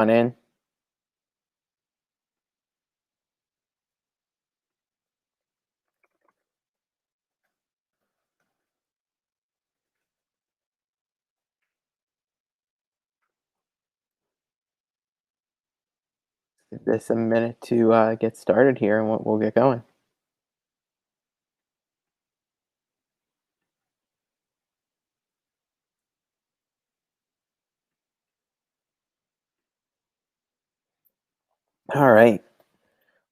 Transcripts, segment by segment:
On in. Give this a minute to get started here, and we'll get going. All right.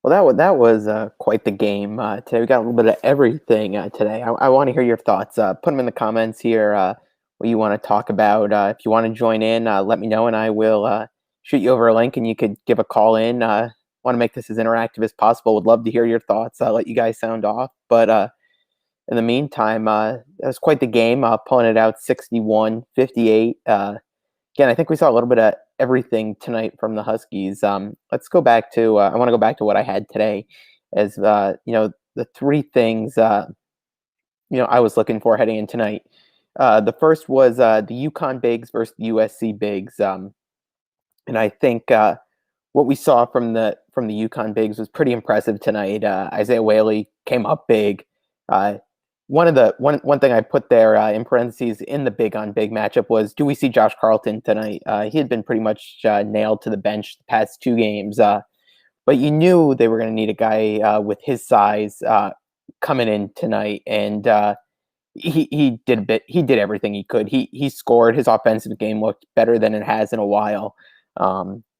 Well, that was quite the game today. We got a little bit of everything today. I want to hear your thoughts. Put them in the comments here. What you want to talk about? If you want to join in, let me know, and I will shoot you over a link, and you could give a call in. Want to make this as interactive as possible. Would love to hear your thoughts. I'll let you guys sound off, but in the meantime, that was quite the game. Pulling it out 61-58. Again, I think we saw a little bit of everything tonight from the Huskies. Let's go back to. I want to go back to what I had today, as the three things I was looking for heading in tonight. The first was the UConn Bigs versus the USC Bigs, and I think what we saw from the UConn Bigs was pretty impressive tonight. Isaiah Whaley came up big. Uh, one thing I put there in parentheses in the big on big matchup was, do we see Josh Carlton tonight? He had been pretty much nailed to the bench the past two games, but you knew they were going to need a guy with his size coming in tonight, and he did a bit. He did everything he could. He scored. His offensive game looked better than it has in a while.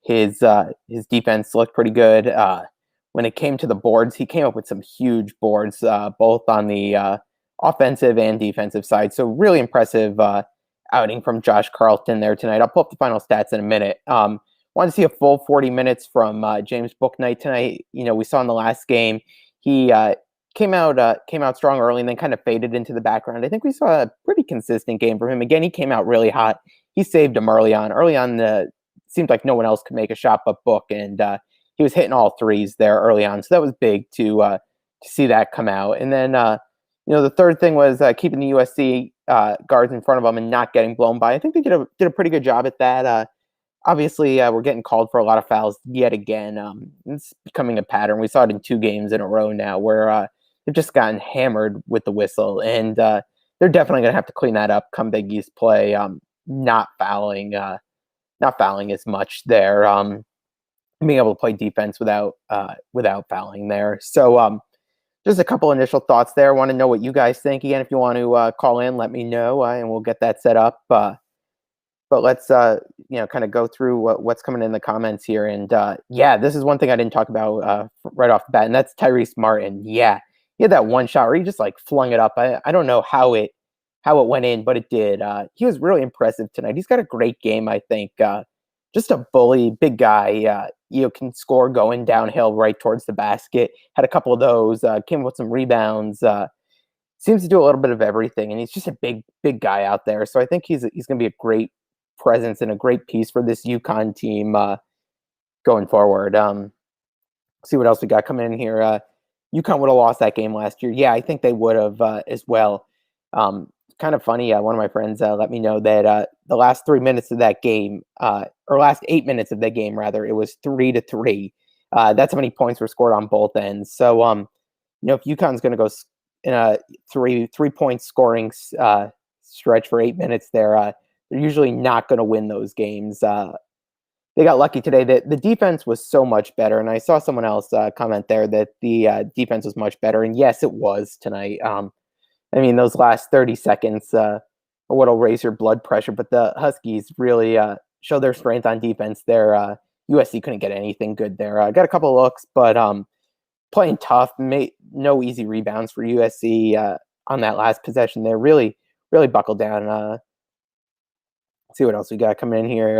His defense looked pretty good. When it came to the boards, he came up with some huge boards, both on the offensive and defensive side. So really impressive outing from Josh Carlton there tonight. I'll pull up the final stats in a minute. Want to see a full 40 minutes from James Bouknight tonight. We saw in the last game he came out strong early and then kind of faded into the background. I think we saw a pretty consistent game from him. Again, he came out really hot. He saved him early on. Seemed like no one else could make a shot but Book, and he was hitting all threes there early on. So that was big to see that come out. And then the third thing was keeping the USC guards in front of them and not getting blown by. I think they did a pretty good job at that. Obviously, we're getting called for a lot of fouls yet again. It's becoming a pattern. We saw it in two games in a row now where they've just gotten hammered with the whistle, and they're definitely going to have to clean that up come Big East play. Not fouling as much there. Being able to play defense without fouling there. So just a couple initial thoughts there. I want to know what you guys think. Again, if you want to call in, let me know, and we'll get that set up. But let's kind of go through what's coming in the comments here. And this is one thing I didn't talk about right off the bat, and that's Tyrese Martin. Yeah, he had that one shot where he just like flung it up. I don't know how it went in, but it did. He was really impressive tonight. He's got a great game, I think. Just a bully, big guy. Can score going downhill right towards the basket. Had a couple of those. Came with some rebounds. Seems to do a little bit of everything, and he's just a big guy out there. So I think he's going to be a great presence and a great piece for this UConn team going forward. See what else we got coming in here. UConn would have lost that game last year. Yeah, I think they would have as well. Kind of funny. One of my friends let me know that the last 3 minutes of that game, or last 8 minutes of the game, rather, it was 3-3. That's how many points were scored on both ends. So, if UConn's going to go in a 3-point scoring stretch for 8 minutes, they're usually not going to win those games. They got lucky today. The defense was so much better, and I saw someone else comment there that the defense was much better, and yes, it was tonight. Those last 30 seconds are what'll raise your blood pressure, but the Huskies really show their strength on defense there. USC couldn't get anything good there. Got a couple of looks, but playing tough. No easy rebounds for USC on that last possession there. Really, really buckled down. See what else we got coming in here.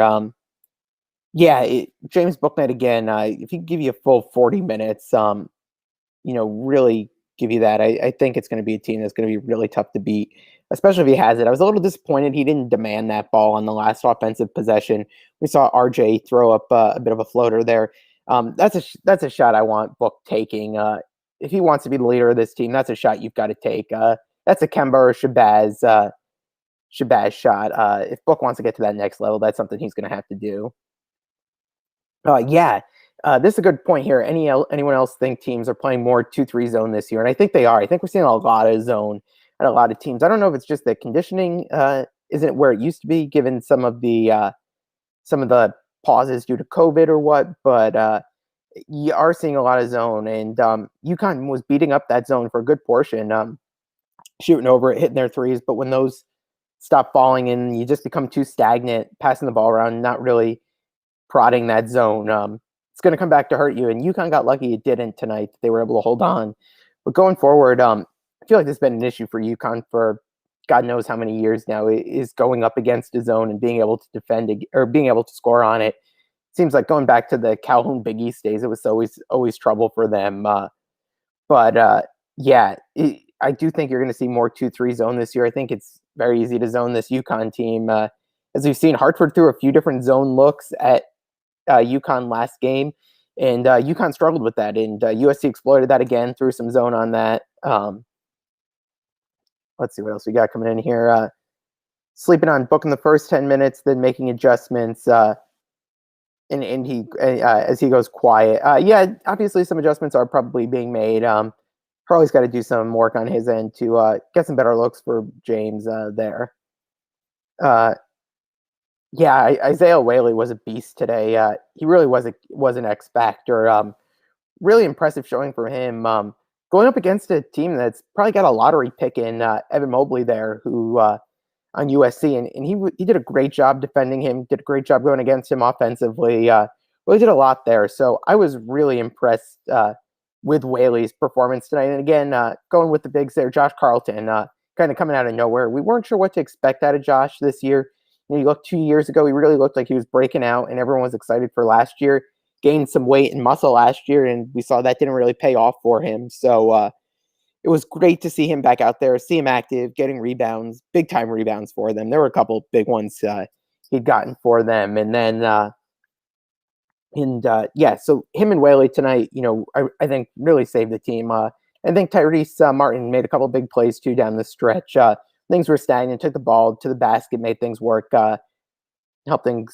James Bouknight again. If he can give you a full 40 minutes, really give you that. I think it's going to be a team that's going to be really tough to beat, especially if he has it. I was a little disappointed he didn't demand that ball on the last offensive possession. We saw RJ throw up a bit of a floater there. That's a shot I want Book taking. If he wants to be the leader of this team, that's a shot you've got to take. That's a Kemba or Shabazz shot. If Book wants to get to that next level, that's something he's going to have to do. Yeah, this is a good point here. Anyone else think teams are playing more 2-3 zone this year? And I think they are. I think we're seeing a lot of zone and a lot of teams. I don't know if it's just the conditioning isn't where it used to be, given some of the pauses due to COVID or what. But you are seeing a lot of zone, and UConn was beating up that zone for a good portion, shooting over it, hitting their threes. But when those stop falling in, you just become too stagnant, passing the ball around, not really prodding that zone. It's going to come back to hurt you. And UConn got lucky it didn't tonight. They were able to hold on. But going forward, I feel like this has been an issue for UConn for God knows how many years now, is going up against a zone and being able to defend it, or being able to score on it. Seems like going back to the Calhoun Big East days, it was always trouble for them. But yeah, I do think you're going to see more 2-3 zone this year. I think it's very easy to zone this UConn team. As we've seen, Hartford threw a few different zone looks at UConn last game, and UConn struggled with that, and USC exploited that again, threw some zone on that. Let's see what else we got coming in here. Sleeping on Book in the first 10 minutes, then making adjustments. And he as he goes quiet. Yeah, obviously some adjustments are probably being made. Harley's got to do some work on his end to get some better looks for James there. Yeah, Isaiah Whaley was a beast today. He really was an X factor. Really impressive showing for him. Going up against a team that's probably got a lottery pick in Evan Mobley there, who on USC, and he did a great job defending him. Did a great job going against him offensively. Really did a lot there. So I was really impressed with Whaley's performance tonight. And again, going with the bigs there, Josh Carlton, kind of coming out of nowhere. We weren't sure what to expect out of Josh this year. You look 2 years ago, he really looked like he was breaking out, and everyone was excited for last year. Gained some weight and muscle last year, and we saw that didn't really pay off for him. So it was great to see him back out there, see him active, getting rebounds, big time rebounds for them. There were a couple big ones he'd gotten for them, and then yeah, so him and Whaley tonight, I think really saved the team. I think Tyrese Martin made a couple big plays too down the stretch. Things were stagnant, took the ball to the basket, made things work, helped you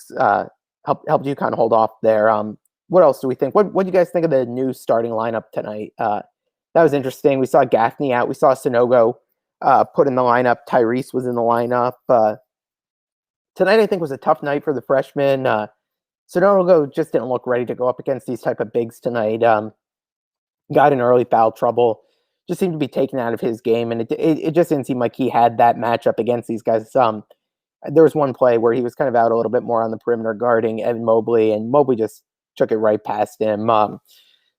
kind of hold off there. What else do we think? What do you guys think of the new starting lineup tonight? That was interesting. We saw Gaffney out. We saw Sonogo put in the lineup. Tyrese was in the lineup. Tonight, I think, was a tough night for the freshmen. Sonogo just didn't look ready to go up against these type of bigs tonight. Got in early foul trouble. Just seemed to be taken out of his game, and it just didn't seem like he had that matchup against these guys. There was one play where he was kind of out a little bit more on the perimeter guarding Evan Mobley, and Mobley just took it right past him.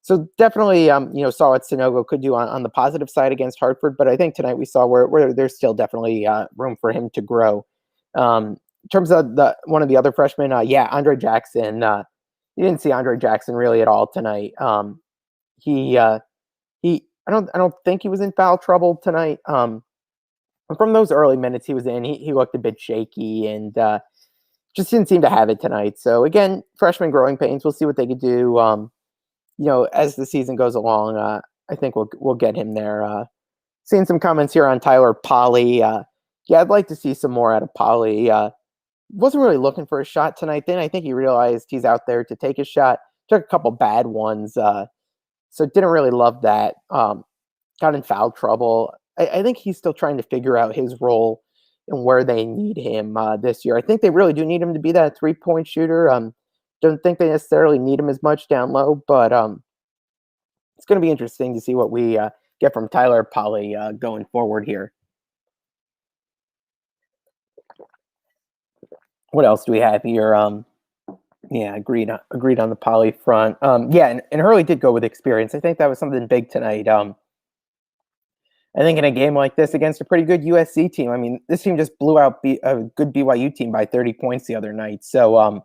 So definitely, saw what Sonogo could do on the positive side against Hartford, but I think tonight we saw where there's still definitely room for him to grow. In terms of one of the other freshmen, Andre Jackson. You didn't see Andre Jackson really at all tonight. I don't think he was in foul trouble tonight. From those early minutes he was in, he looked a bit shaky and just didn't seem to have it tonight. So again, freshman growing pains. We'll see what they could do. As the season goes along, I think we'll get him there. Seeing some comments here on Tyler Polley. Yeah, I'd like to see some more out of Polley. Wasn't really looking for a shot tonight. Then I think he realized he's out there to take a shot. Took a couple bad ones. So didn't really love that. Got in foul trouble. I think he's still trying to figure out his role and where they need him this year. I think they really do need him to be that 3-point shooter. Don't think they necessarily need him as much down low, but it's going to be interesting to see what we get from Tyler Polley going forward here. What else do we have here? Yeah, agreed on the Polley front. Yeah, and Hurley did go with experience. I think that was something big tonight. I think in a game like this against a pretty good USC team, I mean, this team just blew out a good BYU team by 30 points the other night. So,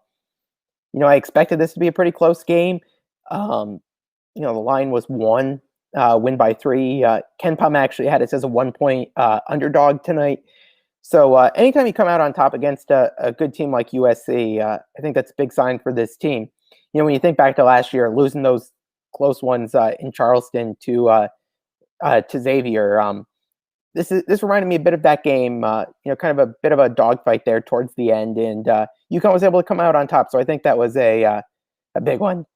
I expected this to be a pretty close game. The line was 1, win by 3. Ken Pom actually had it as a 1-point underdog tonight. So anytime you come out on top against a good team like USC, I think that's a big sign for this team. When you think back to last year, losing those close ones in Charleston to Xavier, this reminded me a bit of that game. Kind of a bit of a dogfight there towards the end, and UConn was able to come out on top. So I think that was a a big one.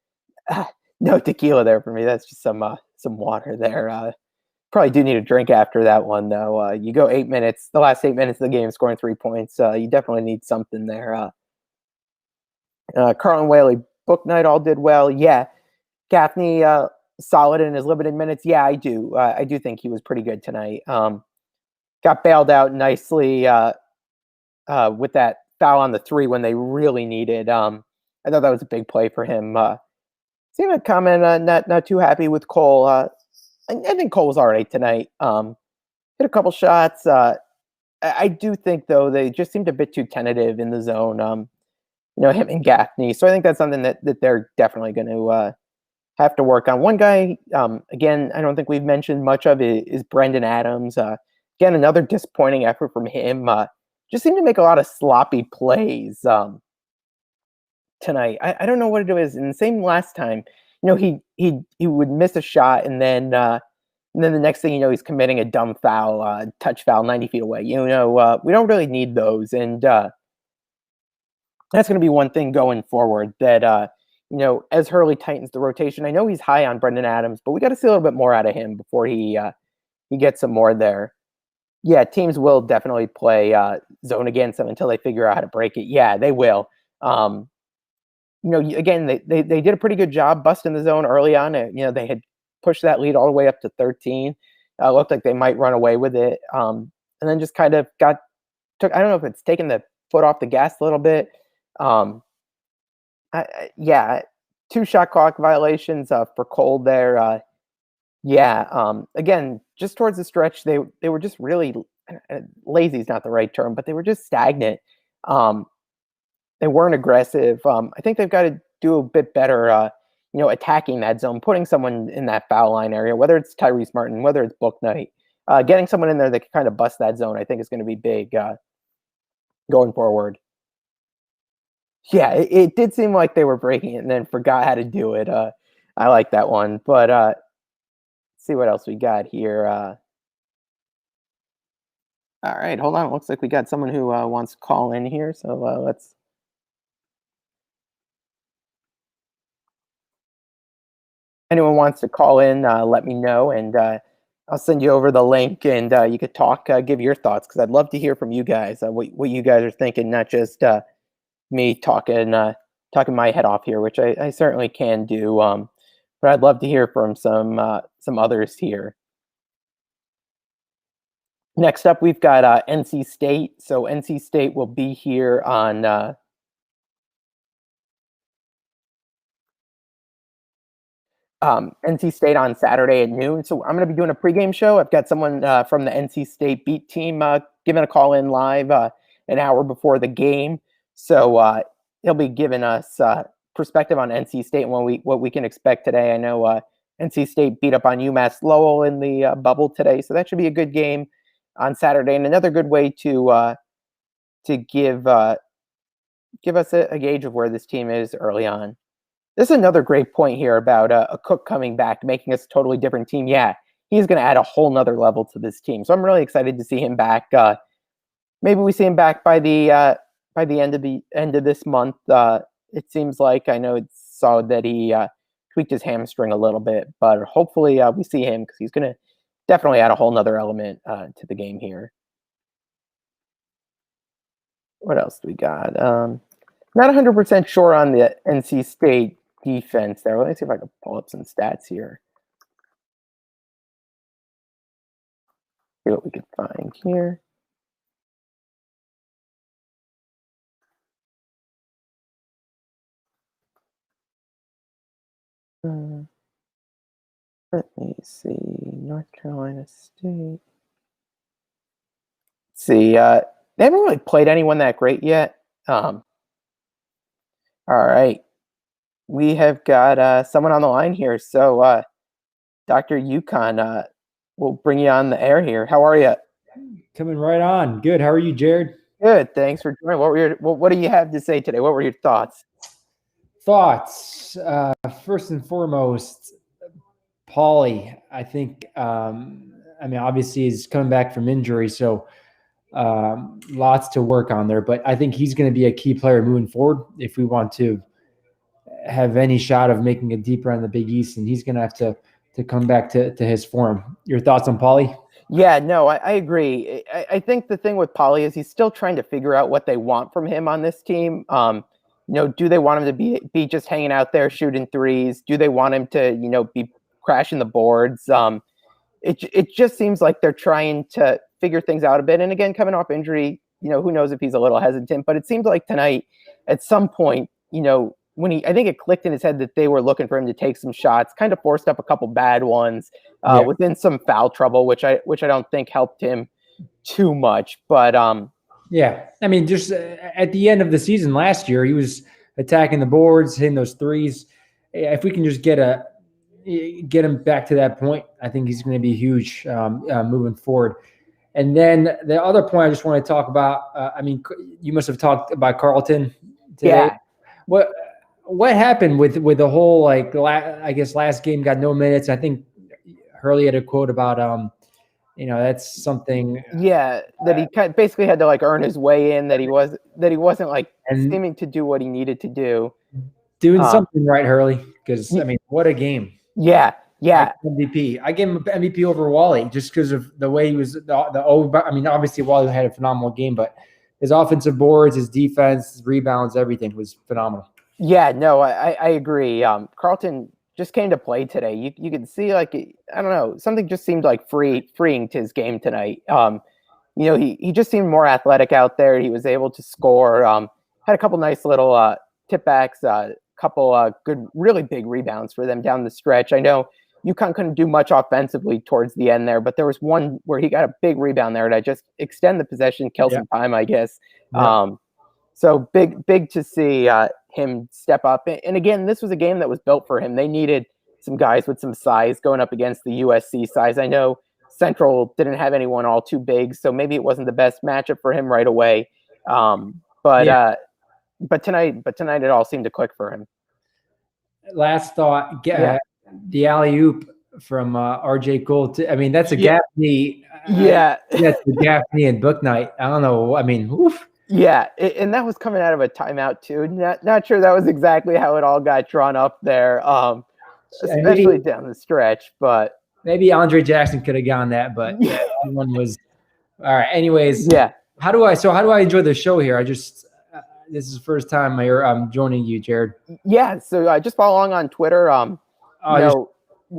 No tequila there for me. That's just some water there. Probably do need a drink after that one though. You go 8 minutes, the last 8 minutes of the game, scoring 3 points. You definitely need something there. Carlin Whaley, Book Night all did well. Yeah, Gaffney solid in his limited minutes. Yeah, I do. I do think he was pretty good tonight. Got bailed out nicely with that foul on the three when they really needed. I thought that was a big play for him. Steven comment, not too happy with Cole. I think Cole was all right tonight. Hit a couple shots. I do think though they just seemed a bit too tentative in the zone. Him and Gaffney. So I think that's something that they're definitely going to have to work on. One guy, again, I don't think we've mentioned much of it, is Brendan Adams. Again, another disappointing effort from him. Just seemed to make a lot of sloppy plays tonight. I don't know what it was. And the same last time, he would miss a shot and then the next thing you know, he's committing a dumb foul, touch foul 90 feet away. We don't really need those. And that's going to be one thing going forward that, as Hurley tightens the rotation. I know he's high on Brendan Adams, but we got to see a little bit more out of him before he gets some more there. Yeah, teams will definitely play zone against them until they figure out how to break it. Yeah, they will. Again, they did a pretty good job busting the zone early on. They had pushed that lead all the way up to 13. Looked like they might run away with it. And then just kind of I don't know if it's taken the foot off the gas a little bit. Yeah, 2 shot clock violations for Cole there. Again, just towards the stretch, they were just really lazy is not the right term, but they were just stagnant. They weren't aggressive. I think they've got to do a bit better, attacking that zone, putting someone in that foul line area, whether it's Tyrese Martin, whether it's Book Night, getting someone in there that can kind of bust that zone, I think is going to be big going forward. Yeah, it did seem like they were breaking it and then forgot how to do it. I like that one, but let's see what else we got here. All right, hold on. It looks like we got someone who wants to call in here, so let's. Anyone wants to call in, let me know, and I'll send you over the link, and you could talk, give your thoughts, because I'd love to hear from you guys, what you guys are thinking, not just me talking my head off here, which I certainly can do. But I'd love to hear from some others here. Next up, we've got NC State. So NC State will be here on NC State on Saturday at noon. So I'm going to be doing a pregame show. I've got someone from the NC State beat team giving a call in live an hour before the game. So he'll be giving us perspective on NC State and what we can expect today. I know NC State beat up on UMass Lowell in the bubble today, so that should be a good game on Saturday, and another good way to give us a gauge of where this team is early on. This is another great point here about a Cook coming back, making us a totally different team. Yeah, he's going to add a whole nother level to this team, so I'm really excited to see him back. Maybe we see him back by the end of this month. It seems like, I know it's solid that he tweaked his hamstring a little bit, but hopefully we see him, because he's going to definitely add a whole nother element to the game here. What else do we got? Not 100% sure on the NC State defense there. Let me see if I can pull up some stats here. See what we can find here. Let me see. North Carolina State. Let's see. They haven't really played anyone that great yet. All right. We have got someone on the line here. So, Dr. Yukon, we'll bring you on the air here. How are you? Coming right on. Good. How are you, Jared? Good. Thanks for joining. What do you have to say today? What were your thoughts? First and foremost, Pauly, I think, obviously he's coming back from injury, so lots to work on there, but I think he's going to be a key player moving forward if we want to have any shot of making a deep run in the Big East, and he's going to have to come back to his form. Your thoughts on Pauly? Yeah, no, I agree. I think the thing with Pauly is he's still trying to figure out what they want from him on this team. Do they want him to be just hanging out there shooting threes? Do they want him to, be crashing the boards? It just seems like they're trying to figure things out a bit. And again, coming off injury, who knows if he's a little hesitant, but it seems like tonight at some point, when I think it clicked in his head that they were looking for him to take some shots, kind of forced up a couple bad ones, within some foul trouble, which I don't think helped him too much. But yeah, I mean, just at the end of the season last year, he was attacking the boards, hitting those threes. If we can just get him back to that point, I think he's going to be huge moving forward. And then the other point I just want to talk about, you must have talked about Carlton today. Yeah. What happened with the whole, I guess last game got no minutes. I think Hurley had a quote about, that's something. Yeah, that he basically had to earn his way in, that he wasn't seeming to do what he needed to do. Doing something right, Hurley, because what a game. Yeah. MVP. I gave him MVP over Wally just because of the way he was. Obviously Wally had a phenomenal game, but his offensive boards, his defense, his rebounds, everything was phenomenal. Yeah, no, I agree. Carlton just came to play today. You could see, I don't know, something just seemed freeing to his game tonight. He just seemed more athletic out there. He was able to score. Had a couple nice little tip backs, couple good, really big rebounds for them down the stretch. I know UConn couldn't do much offensively towards the end there, but there was one where he got a big rebound there to just extend the possession, kill some time, I guess. Yeah. So big to see him step up. And again, this was a game that was built for him. They needed some guys with some size going up against the USC size. I know Central didn't have anyone all too big, so maybe it wasn't the best matchup for him right away. But tonight it all seemed to click for him. Last thought, the alley-oop from RJ Gould. That's a Gaffney. Yeah. That's the Gaffney and Bouknight. I don't know. Oof. Yeah, and that was coming out of a timeout too. Not sure that was exactly how it all got drawn up there, especially down the stretch. But maybe Andre Jackson could have gone that, but everyone was all right. Anyways, yeah. How do I enjoy the show here? This is the first time I'm joining you, Jared. Yeah, so just follow along on Twitter.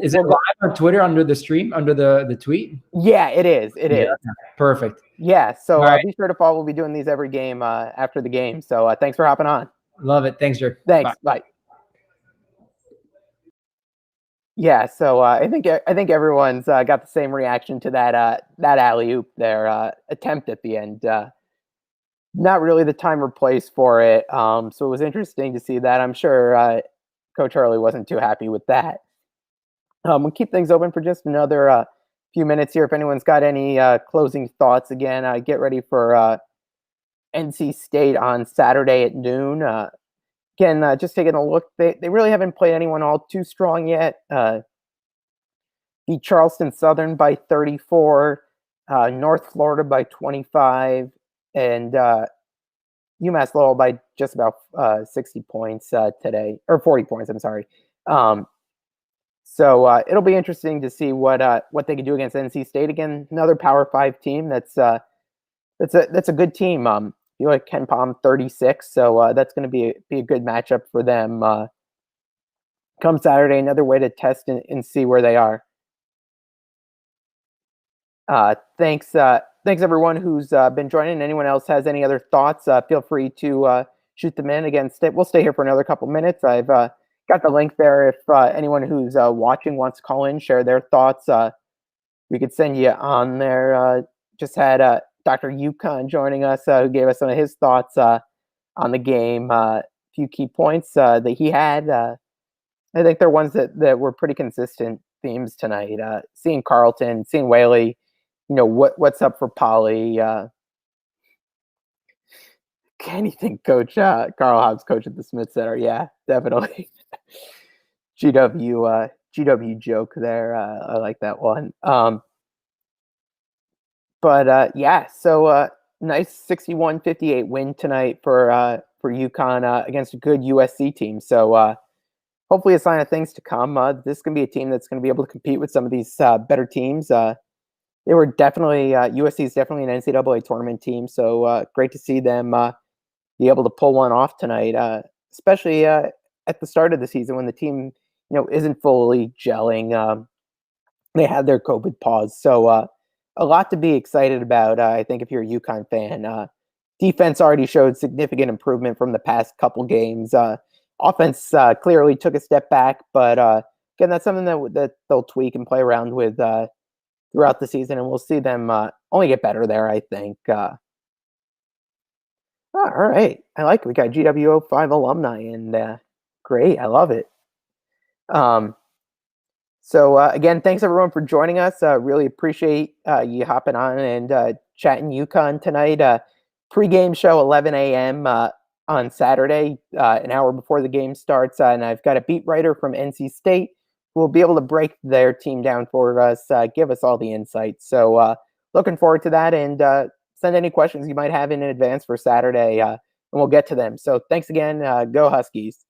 Is it live on Twitter under the stream, under the tweet? Yeah, it is. It is. Perfect. Yeah, so be sure to follow. We'll be doing these every game after the game. So thanks for hopping on. Love it. Thanks, Jared. Thanks. Bye. Yeah, so I think everyone's got the same reaction to that alley-oop there, attempt at the end. Not really the time or place for it. So it was interesting to see that. I'm sure Coach Hurley wasn't too happy with that. We'll keep things open for just another few minutes here. If anyone's got any closing thoughts, again, get ready for NC State on Saturday at noon. Again, just taking a look, they really haven't played anyone all too strong yet. Beat Charleston Southern by 34, North Florida by 25, and UMass Lowell by just about 60 points today, or 40 points, I'm sorry. So it'll be interesting to see what they can do against NC State. Again, another Power 5 team that's a good team. You like Ken Palm 36, so that's going to be a good matchup for them. Come Saturday, another way to test and see where they are. Thanks everyone who's been joining. Anyone else has any other thoughts? Feel free to shoot them in. Again, we'll stay here for another couple minutes. I've got the link there. If anyone who's watching wants to call in, share their thoughts, we could send you on there. Just had Dr. Yukon joining us, who gave us some of his thoughts on the game. A few key points that he had. I think they're ones that were pretty consistent themes tonight. Seeing Carlton, seeing Whaley, what's up for Pauly. Anything Coach Carl Hobbs, coach at the Smith Center. Yeah, definitely. GW joke there. I like that one. So nice 61-58 win tonight for UConn against a good USC team. So hopefully a sign of things to come. This is going to be a team that's going to be able to compete with some of these better teams. They were definitely USC is definitely an NCAA tournament team, so great to see them be able to pull one off tonight, especially at the start of the season when the team isn't fully gelling. They had their COVID pause, so a lot to be excited about. I think if you're a UConn fan, defense already showed significant improvement from the past couple games. Offense clearly took a step back, but again, that's something that they'll tweak and play around with throughout the season, and we'll see them only get better there, I think. All right, I like it. We got GWO5 alumni, and great, I love it. So again, thanks everyone for joining us. Really appreciate you hopping on and chatting UConn tonight. Pre-game show 11 a.m. On Saturday, an hour before the game starts, and I've got a beat writer from NC State who will be able to break their team down for us, give us all the insights. So looking forward to that, and send any questions you might have in advance for Saturday, and we'll get to them. So thanks again. Go Huskies.